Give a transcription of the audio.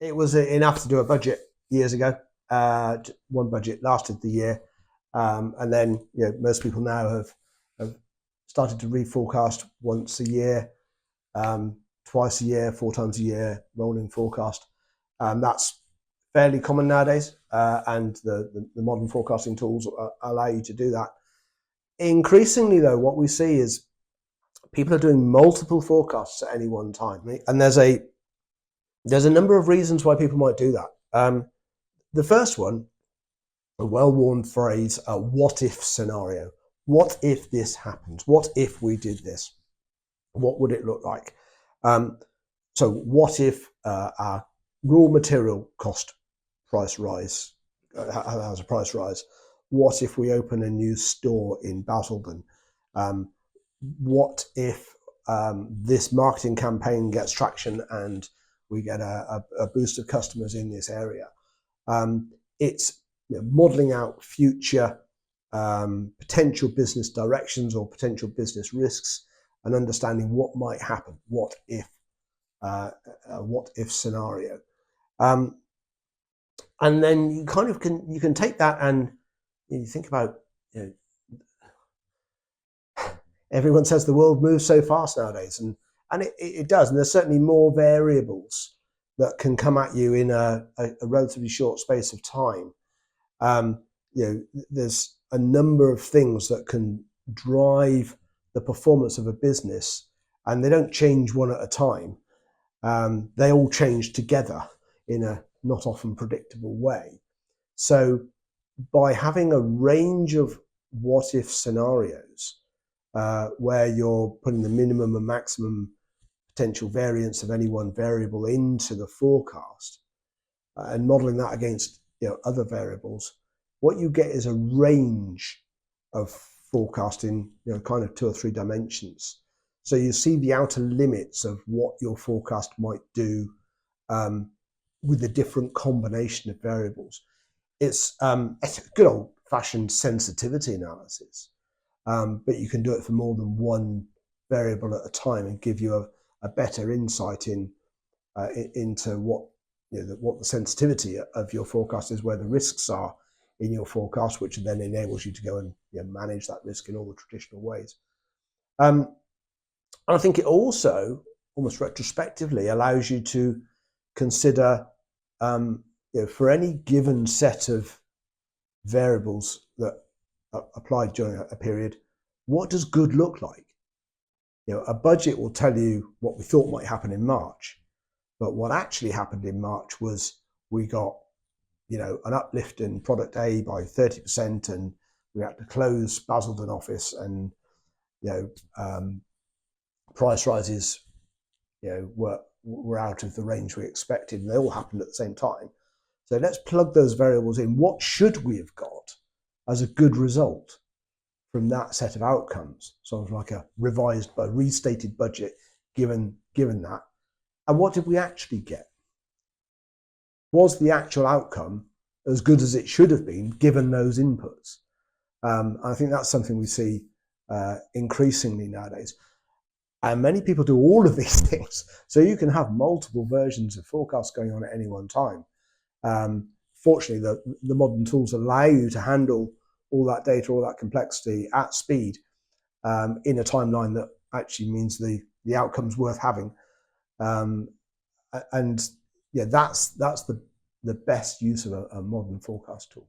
it was enough to do a budget years ago. One budget lasted the year, and then most people now have started to reforecast once a year, twice a year, 4 times a year, rolling forecast. That's fairly common nowadays, and the modern forecasting tools allow you to do that. Increasingly, though, what we see is people are doing multiple forecasts at any one time, and there's a number of reasons why people might do that. The first one, a well-worn phrase, a what-if scenario. What if this happens? What if we did this? What would it look like? So what if our raw material cost price rise has a price rise? What if we open a new store in Basildon? What if this marketing campaign gets traction and we get a boost of customers in this area? It's modeling out future potential business directions or potential business risks and understanding what might happen. What if scenario? And then you kind of can take that and you think about, everyone says the world moves so fast nowadays, and it does, and there's certainly more variables that can come at you in a relatively short space of time. There's a number of things that can drive the performance of a business, and they don't change one at a time. They all change together in a not often predictable way. So by having a range of what if scenarios where you're putting the minimum and maximum potential variance of any one variable into the forecast and modeling that against other variables, what you get is a range of forecasting, kind of 2 or 3 dimensions. So you see the outer limits of what your forecast might do with a different combination of variables. It's a good old-fashioned sensitivity analysis, but you can do it for more than one variable at a time and give you a better insight into what the sensitivity of your forecast is, where the risks are in your forecast, which then enables you to go and manage that risk in all the traditional ways. And I think it also, almost retrospectively, allows you to consider, for any given set of variables that are applied during a period, what does good look like? A budget will tell you what we thought might happen in March, but what actually happened in March was we got, an uplift in product A by 30%, and we had to close Basildon office, and price rises, were out of the range we expected, and they all happened at the same time. So let's plug those variables in. What should we have got as a good result from that set of outcomes? Sort of like a restated budget, given that. And what did we actually get? Was the actual outcome as good as it should have been, given those inputs? I think that's something we see increasingly nowadays. And many people do all of these things. So you can have multiple versions of forecasts going on at any one time. Fortunately, the modern tools allow you to handle all that data, all that complexity at speed, in a timeline that actually means the outcome's worth having. That's the best use of a modern forecast tool.